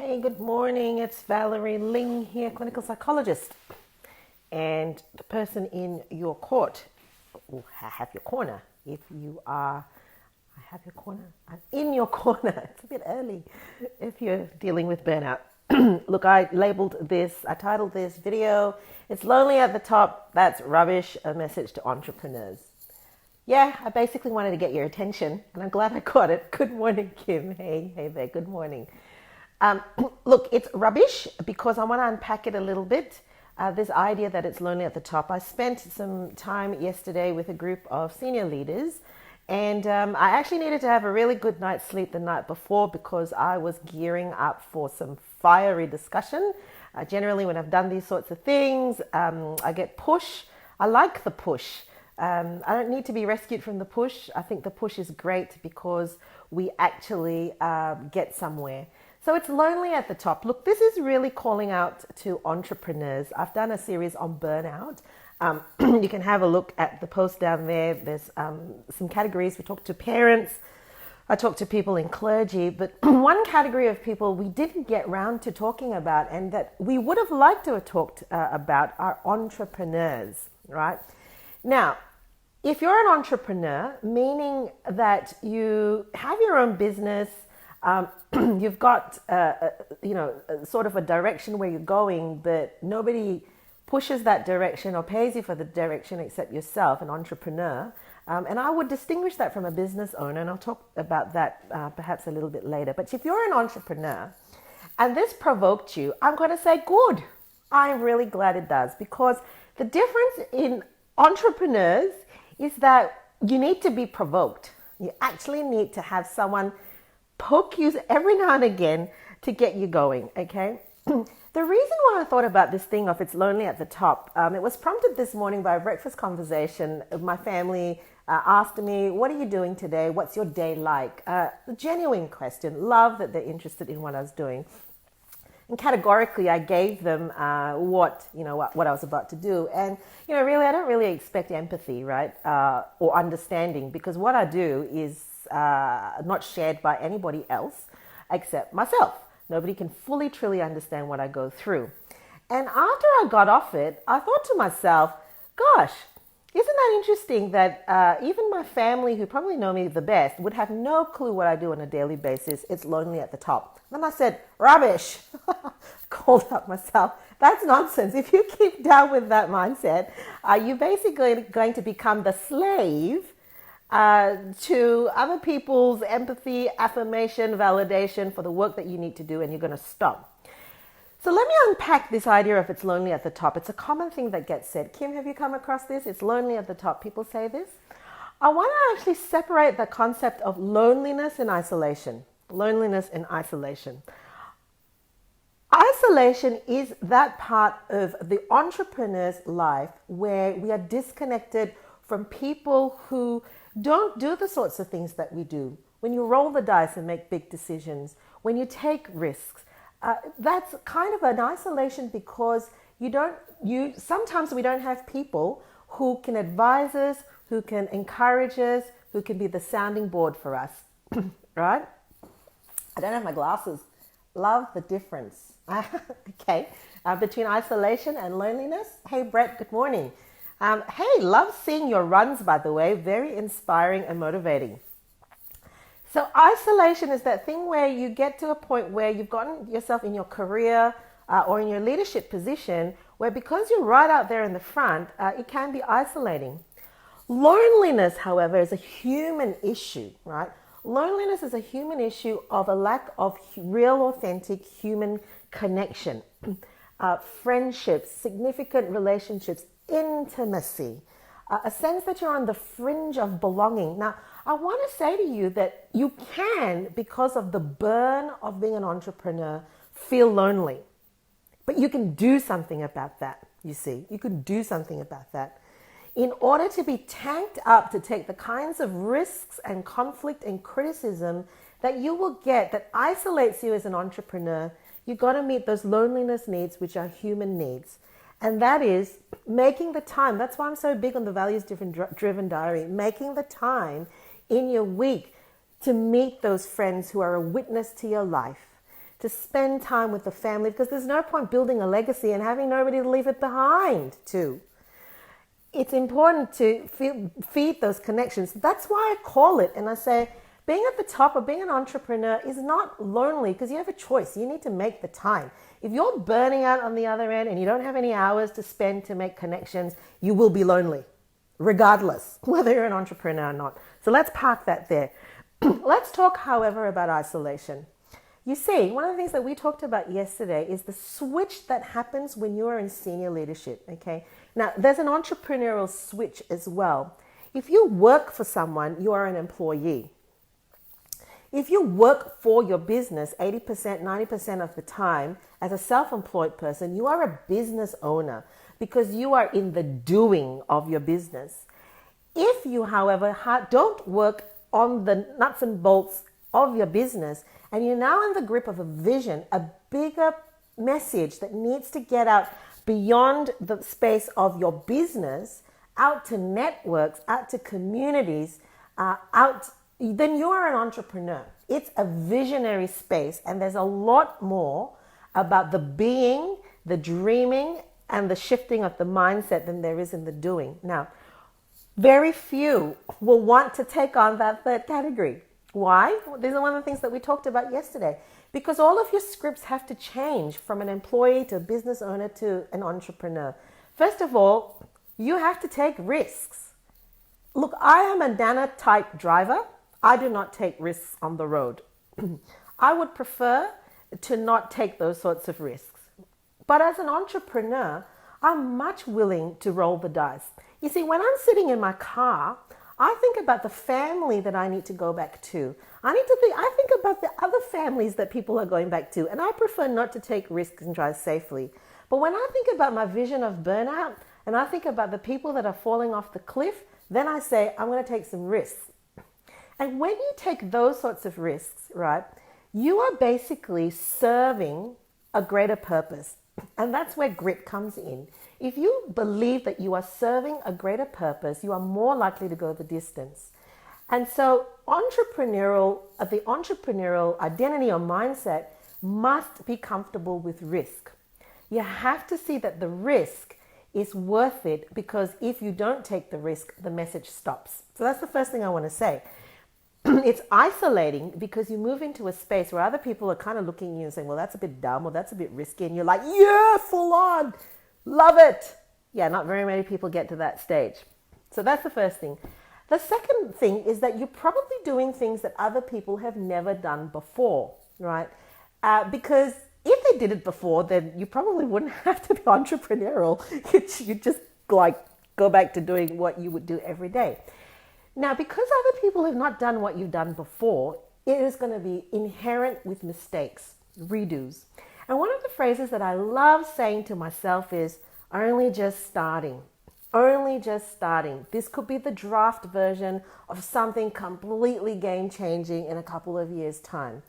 Hey, good morning. It's Valerie Ling here, clinical psychologist. And the person in your court, will have your corner. If you are, I have your corner. I'm in your corner. It's a bit early if you're dealing with burnout. Look, I titled this video, It's Lonely at the Top, That's Rubbish, a message to entrepreneurs. Yeah, I basically wanted to get your attention, and I'm glad I got it. Good morning, Kim. Hey there, good morning. Look, it's rubbish because I want to unpack it a little bit. This idea that it's lonely at the top. I spent some time yesterday with a group of senior leaders, and I actually needed to have a really good night's sleep the night before because I was gearing up for some fiery discussion. Generally, when I've done these sorts of things, I get push. I like the push. I don't need to be rescued from the push. I think the push is great because we actually get somewhere. So it's lonely at the top. Look, this is really calling out to entrepreneurs. I've done a series on burnout. You can have a look at the post down there. There's some categories. We talk to parents. I talk to people in clergy. But one category of people we didn't get round to talking about and that we would have liked to have talked about are entrepreneurs, right? Now, if you're an entrepreneur, meaning that you have your own business, you've got, sort of a direction where you're going, but nobody pushes that direction or pays you for the direction except yourself, an entrepreneur. And I would distinguish that from a business owner, and I'll talk about that perhaps a little bit later. But if you're an entrepreneur and this provoked you, I'm going to say good. I'm really glad it does, because the difference in entrepreneurs is that you need to be provoked. You actually need to have someone poke you every now and again to get you going, okay? The reason why I thought about this thing of it's lonely at the top, it was prompted this morning by a breakfast conversation. My family asked me, what are you doing today? What's your day like? A genuine question. Love that they're interested in what I was doing. And categorically, I gave them what I was about to do. And, really, I don't really expect empathy, right? Or understanding, because what I do is not shared by anybody else except myself. Nobody can fully, truly understand what I go through. And after I got off it, I thought to myself, gosh, isn't that interesting that even my family, who probably know me the best, would have no clue what I do on a daily basis. It's lonely at the top. Then I said, rubbish. Called out myself. That's nonsense. If you keep down with that mindset, you're basically going to become the slave to other people's empathy, affirmation, validation for the work that you need to do, and you're going to stop. So let me unpack this idea of it's lonely at the top. It's a common thing that gets said. Kim, have you come across this? It's lonely at the top. People say this. I want to actually separate the concept of loneliness and isolation. Loneliness and isolation. Isolation is that part of the entrepreneur's life where we are disconnected from people who don't do the sorts of things that we do. When you roll the dice and make big decisions, when you take risks, that's kind of an isolation because sometimes we don't have people who can advise us, who can encourage us, who can be the sounding board for us, right? I don't have my glasses. Love the difference. Okay, between isolation and loneliness. Hey, Brett, good morning. Hey, love seeing your runs, by the way. Very inspiring and motivating. So isolation is that thing where you get to a point where you've gotten yourself in your career or in your leadership position where because you're right out there in the front, it can be isolating. Loneliness, however, is a human issue, right? Loneliness is a human issue of a lack of real, authentic human connection, friendships, significant relationships, intimacy, a sense that you're on the fringe of belonging. Now, I want to say to you that you can, because of the burn of being an entrepreneur, feel lonely. But you can do something about that, you see. You can do something about that. In order to be tanked up to take the kinds of risks and conflict and criticism that you will get that isolates you as an entrepreneur, you've got to meet those loneliness needs, which are human needs. And that is making the time. That's why I'm so big on the values-driven diary. Making the time in your week to meet those friends who are a witness to your life, to spend time with the family, because there's no point building a legacy and having nobody to leave it behind to. It's important to feed those connections. That's why I call it, and I say, being at the top or being an entrepreneur is not lonely, because you have a choice. You need to make the time. If you're burning out on the other end and you don't have any hours to spend to make connections, you will be lonely, regardless whether you're an entrepreneur or not. So let's park that there. Let's talk, however, about isolation. You see, one of the things that we talked about yesterday is the switch that happens when you are in senior leadership, okay? Now, there's an entrepreneurial switch as well. If you work for someone, you are an employee. If you work for your business 80%, 90% of the time as a self-employed person, you are a business owner because you are in the doing of your business. If you, however, don't work on the nuts and bolts of your business, and you're now in the grip of a vision, a bigger message that needs to get out beyond the space of your business, out to networks, out to communities, then you are an entrepreneur. It's a visionary space, and there's a lot more about the being, the dreaming, and the shifting of the mindset than there is in the doing. Now, very few will want to take on that third category. Why? These are one of the things that we talked about yesterday. Because all of your scripts have to change from an employee to a business owner to an entrepreneur. First of all, you have to take risks. Look, I am a Nana type driver. I do not take risks on the road. I would prefer to not take those sorts of risks. But as an entrepreneur, I'm much willing to roll the dice. You see, when I'm sitting in my car, I think about the family that I need to go back to. I think about the other families that people are going back to, and I prefer not to take risks and drive safely. But when I think about my vision of burnout, and I think about the people that are falling off the cliff, then I say, I'm going to take some risks. And when you take those sorts of risks, right, you are basically serving a greater purpose. And that's where grit comes in. If you believe that you are serving a greater purpose, you are more likely to go the distance. And so the entrepreneurial identity or mindset must be comfortable with risk. You have to see that the risk is worth it, because if you don't take the risk, the message stops. So that's the first thing I want to say. It's isolating because you move into a space where other people are kind of looking at you and saying, well, that's a bit dumb or that's a bit risky. And you're like, yeah, full on, love it. Yeah, not very many people get to that stage. So that's the first thing. The second thing is that you're probably doing things that other people have never done before, right? Because if they did it before, then you probably wouldn't have to be entrepreneurial. You'd just like go back to doing what you would do every day. Now, because other people have not done what you've done before, it is going to be inherent with mistakes, redos. And one of the phrases that I love saying to myself is, only just starting. Only just starting. This could be the draft version of something completely game-changing in a couple of years' time.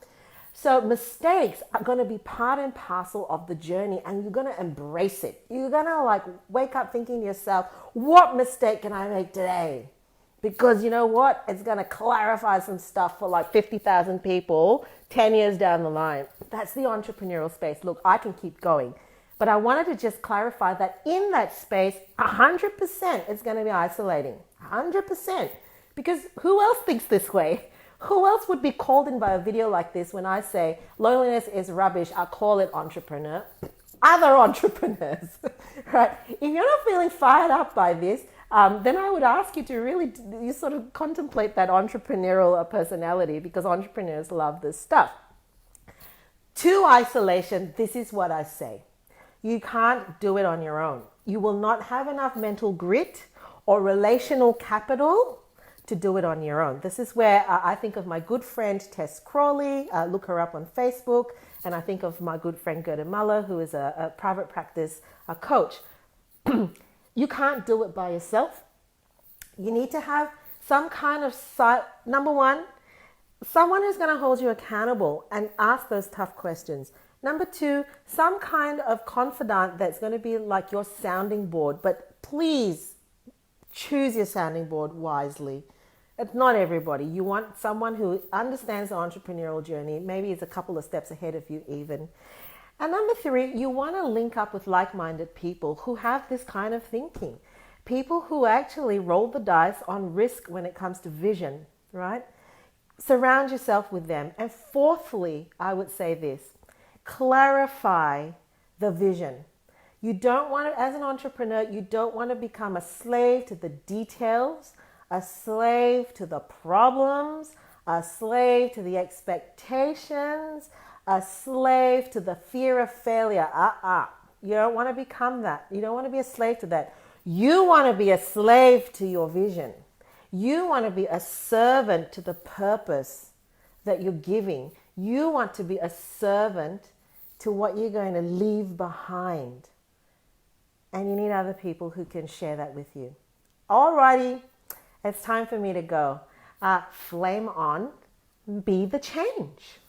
So mistakes are going to be part and parcel of the journey, and you're going to embrace it. You're going to wake up thinking to yourself, what mistake can I make today? Because you know what? It's going to clarify some stuff for 50,000 people 10 years down the line. That's the entrepreneurial space. Look, I can keep going. But I wanted to just clarify that in that space, 100% is going to be isolating. 100%. Because who else thinks this way? Who else would be called in by a video like this when I say loneliness is rubbish? I call it entrepreneur. Other entrepreneurs, right? If you're not feeling fired up by this, then I would ask you to really you sort of contemplate that entrepreneurial personality, because entrepreneurs love this stuff. To isolation, this is what I say. You can't do it on your own. You will not have enough mental grit or relational capital to do it on your own. This is where I think of my good friend Tess Crawley. Look her up on Facebook. And I think of my good friend Gerda Muller, who is a private practice coach. You can't do it by yourself. You need to have some kind of number one, someone who's going to hold you accountable and ask those tough questions. Number two, some kind of confidant that's going to be like your sounding board. But please choose your sounding board wisely. It's not everybody. You want someone who understands the entrepreneurial journey, maybe is a couple of steps ahead of you even. And number three, you want to link up with like-minded people who have this kind of thinking. People who actually roll the dice on risk when it comes to vision, right? Surround yourself with them. And fourthly, I would say this, clarify the vision. You don't want to, as an entrepreneur, you don't want to become a slave to the details, a slave to the problems, a slave to the expectations, a slave to the fear of failure. You don't want to become that. You don't want to be a slave to that. You want to be a slave to your vision. You want to be a servant to the purpose that you're giving. You want to be a servant to what you're going to leave behind. And you need other people who can share that with you. Alrighty, it's time for me to go. Flame on, be the change.